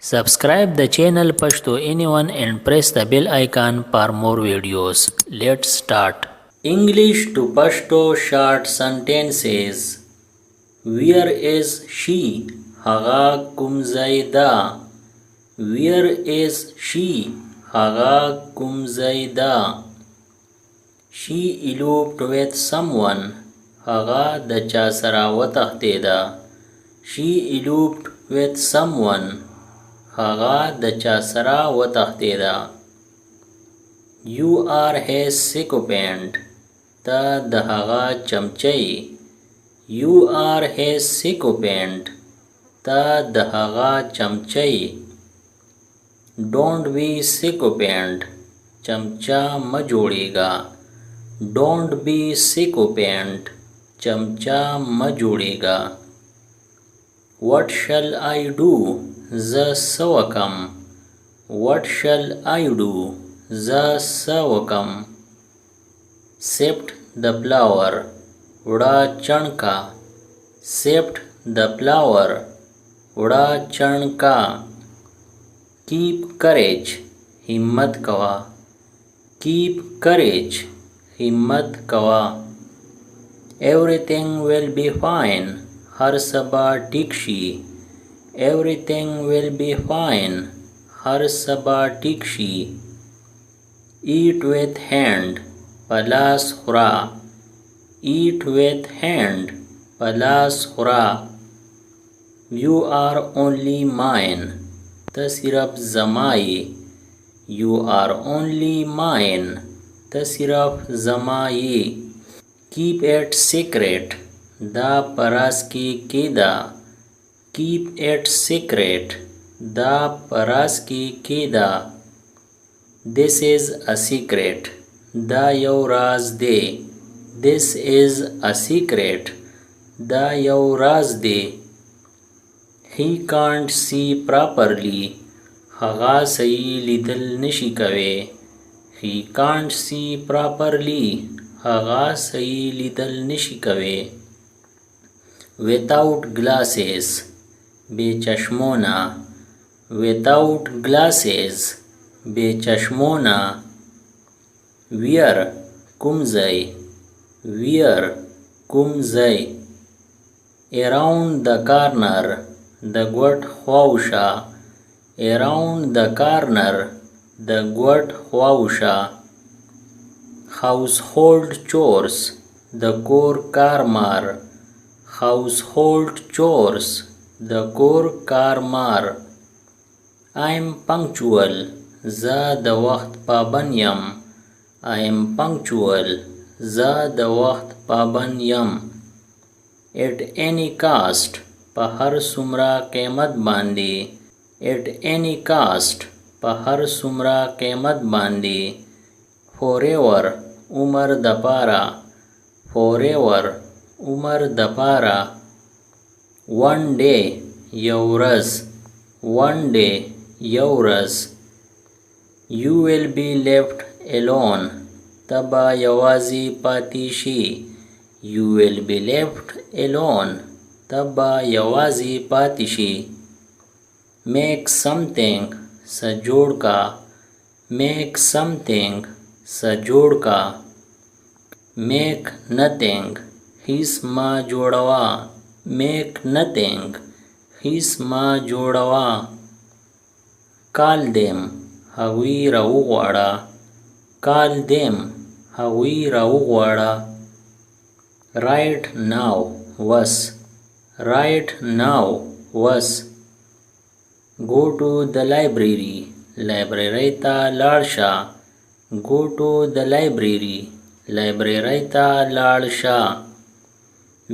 Subscribe the channel Pashto Anyone and press the bell icon for more videos. Let's start. English to Pashto short sentences. Where is she? Haga kumzaida. Where is she? Haga kumzaida. She eloped with someone. Haga da chasara watahteda. She eloped with someone. هغه د چا سره وتښتېده. You are his sycophant. ته د هغه چمچی. You are his sycophant. ته د هغه چمچی. Don't be sycophant. چمچا مه جوړېږه. Don't be sycophant. چمچا مه جوړېږه. What shall I do? زه څه وکم. What shall I do? زه څه وکم. Sift the flour. وړه چڼکه. Sift the flour. وړه چڼکه. Keep courage. همت کوه. Keep courage. همت کوه. Everything will be fine. هر څه به ټیک شي. Everything will be fine. هر څه به ټیک شي. Eat with hand. په لاس خوره. Eat with hand. په لاس خوره. You are only mine. ته صرف زما یې. You are only mine. ته صرف زما یې. Keep it secret. دا په راز کې کېده. Keep it secret. دا په راز کې کېده. This is a secret. دا یو راز دی. This is a secret. دا یو راز دی. He can't see properly. هغه صحیح لیدل نشي کوي. He can't see properly. هغه صحیح لیدل نشي کوي. Without glasses. بے چشمونه. Without glasses. بے چشمونه. Where کوم ځای. Where کوم ځای. Around the corner. د ګوټ خواوشا. Around the corner. د ګوټ خواوشا. Household chores. د کور کارمار. Household chores. د کور کارمار. I'm punctual. زه د وخت پابند یم. I'm punctual. زه د وخت پابند یم. At any cost. په هر څومره قیمت باندې. At any cost. په هر څومره قیمت باندې. Forever. عمر د پاره. Forever. عمر د پاره. One day. یو ورځ. One day. یو ورځ. You will be left alone. ته به یوازې پاتې شي. You will be left alone. ته به یوازې پاتې شي. Make something. څه جوړ کا. Make something. څه جوړ کا. Make nothing. هیڅ ما جوړوا. Make nothing. هیڅ ما جوړوا. Call them. هغوی راوغواړه. Call them. هغوی راوغواړه. Right now. وس. Right now. وس. Go to the library. لایبرری ته لاړ شه. Go to the library. لایبرری ته لاړ شه.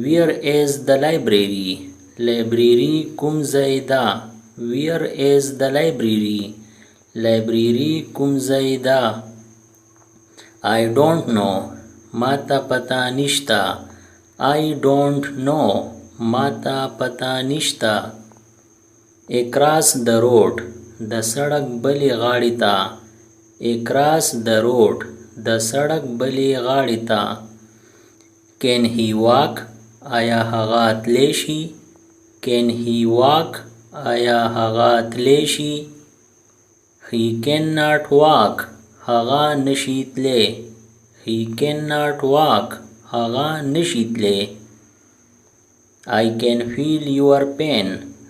Where is the library? لایبرری کوم ځای ده. Where is the library? لایبرری کوم ځای ده. I don't know. ما ته پته نشته. I don't know. ما ته پته نشته. Across the road. د سړک بلې غاړې ته. Across the road. د سړک بلې غاړې ته. Can he walk? آیا هغه تلی شي؟ Can he walk? آیا هغه تلی شي؟ He cannot walk. هغه نشي تلی. He cannot walk. هغه نشي تلی. I can feel your pain.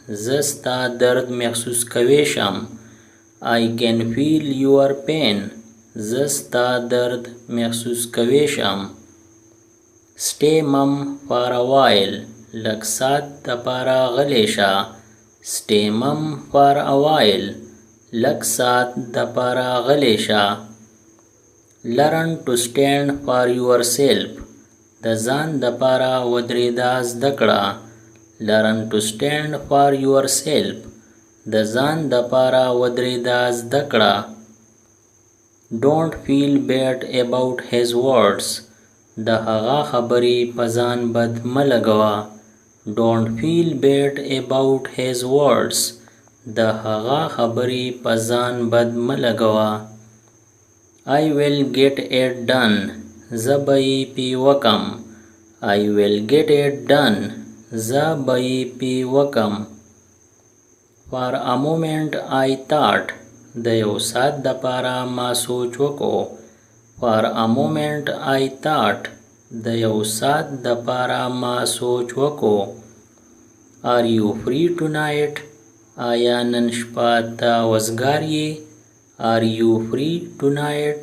زه ستا درد محسوس کولی شم. I can feel your pain. زه ستا درد محسوس کولی شم. Stay mum for a while. لږ ساعت دپاره غلی شه. Stay mum for a while. لږ ساعت دپاره غلی شه. Learn to stand for yourself. د ځان دپاره ودرېدا زده کړه. Learn to stand for yourself. د ځان دپاره ودرېدا زده کړه. Don't feel bad about his words. د هغه خبرې په ځان بد مه لګوه. Don't feel bad about his words. د هغه خبرې په ځان بد مه لګوه. I will get it done. زه به یې پې وکم. I will get it done. زه به یې پې وکم. For a moment I thought. د یو ساعت دپاره ما سوچ وکړو. For a moment I thought. د یو ساعت دپاره ما سوچ وکړو. Are you free tonight? آیا نن شپه ته وزګار یې؟ Are you free tonight?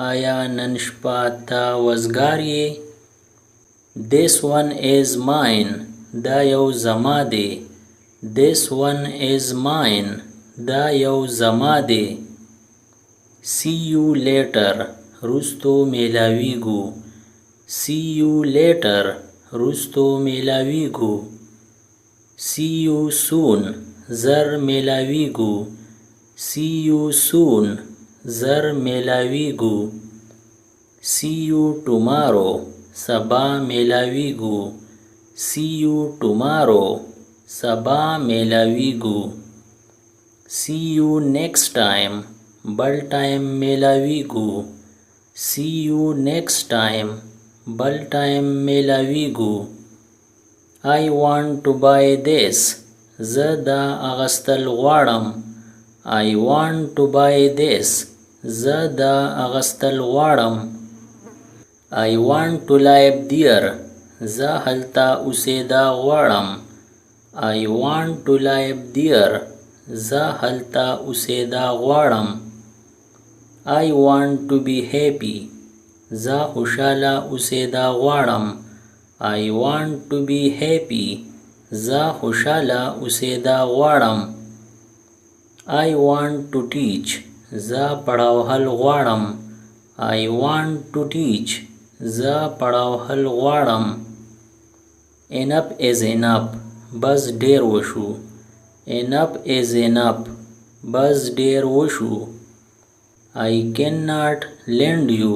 آیا نن شپه ته وزګار یې؟ This one is mine. دا یو زما دی. This one is mine. دا یو زما دی. See you later. رستو میلاویږو. See you later. رستو میلاویږو. See you soon. زر میلاویږو. See you soon. زر میلاویږو. See you tomorrow. سبا میلاویږو. See you tomorrow. سبا میلاویږو. See you next time. بل ټایم میلاویږو. See you next time. بل ټایم میلاویږو. I want to buy this. زه دا اغستل غواړم. I want to buy this. زه دا اغستل غواړم. I want to live there. زه هلته اوسېدا غواړم. I want to live there. زه هلته اوسېدا غواړم. I want to be happy. زه خوشاله اوسېدا غواړم. I want to be happy. زه خوشاله اوسېدا غواړم. I want to teach. زه پړاوهل غواړم. I want to teach. زه پړاوهل غواړم. Enough is enough. بس ډیر وشو. Enough is enough. بس ډیر وشو. I cannot lend you.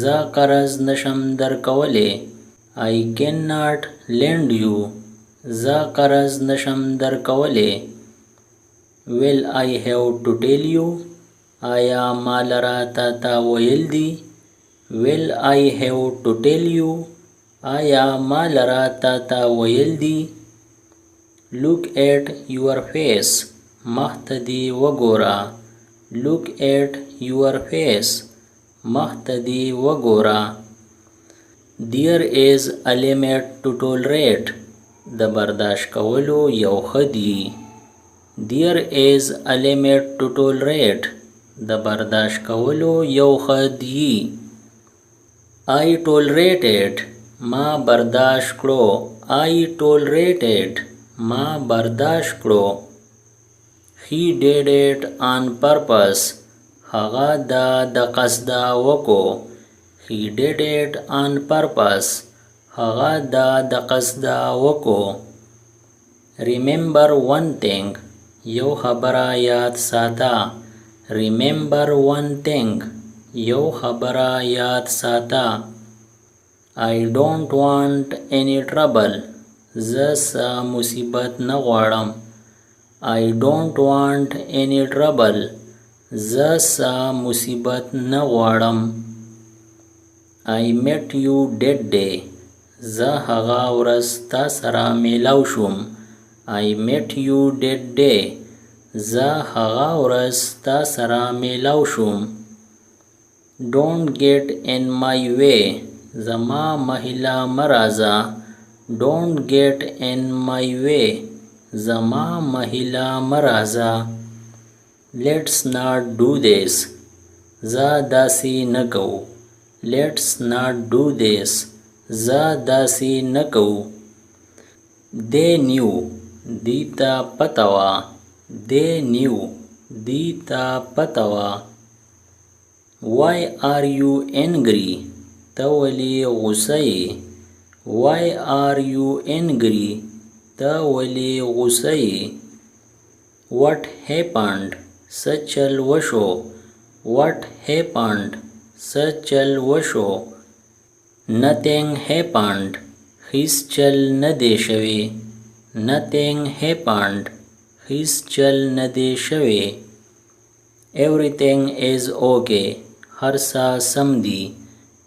زه قرض نشم درکولی. I cannot lend you. زه قرض نشم درکولی. Will I have to tell you? آیا ما لره تا ته ویل دي؟ Will I have to tell you? آیا ما لره تا ته ویل دي؟ Look at your face. مخ ته دې وګوره. Look at your face. مخ ته دې وګوره. There is a limit to tolerate. د برداشت کولو یو حد یي. There is a limit to tolerate. د برداشت کولو یو حد یي. I tolerated. ما برداشت کړو. I tolerated. ما برداشت کړو. He did it on purpose. هغه دا د قصده وکړو. He did it on purpose. هغه دا د قصده وکړو. Remember one thing. یو خبره یاد ساته. Remember one thing. یو خبره یاد ساته. I don't want any trouble. زه څه مصیبت نه غواړم. I don't want any trouble. زه څه مصیبت نه غواړم. I met you that day. زه هغه ورځ تا سره میلاو شوم. I met you that day. زه هغه ورځ تا سره میلاو شوم. Don't get in my way. زما مهیله مه راځه. Don't get in my way. زما مهیله مه راځه. Let's not do this. زه داسې نه کوو. Let's not do this. زه داسې نه کوو. They knew. دی ته پته وه. They knew. دی ته پته وه. Why are you angry? ته ولې غوسه یې؟ Why are you angry? ته ولې غوسه یې؟ What happened? څه چل وشو؟ What happened? څه چل وشو؟ Nothing happened. هیڅ چل نه دی شوی. Nothing happened. هیڅ چل نه دی شوی. Everything is okay. हर सा समदी.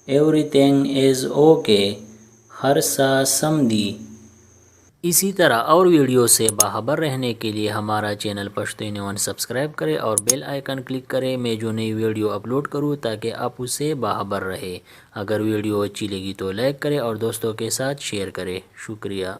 Everything is okay. हर सा समदी. इसी तरह और वीडियो से बाखबर रहने के लिए हमारा चैनल पश्तो एनीवन सब्सक्राइब करें और बेल आइकन क्लिक करें। मैं जो नई वीडियो अपलोड करूं ताकि आप उससे बाखबर रहे। अगर वीडियो अच्छी लगी तो लाइक करें और दोस्तों के साथ शेयर करें। शुक्रिया।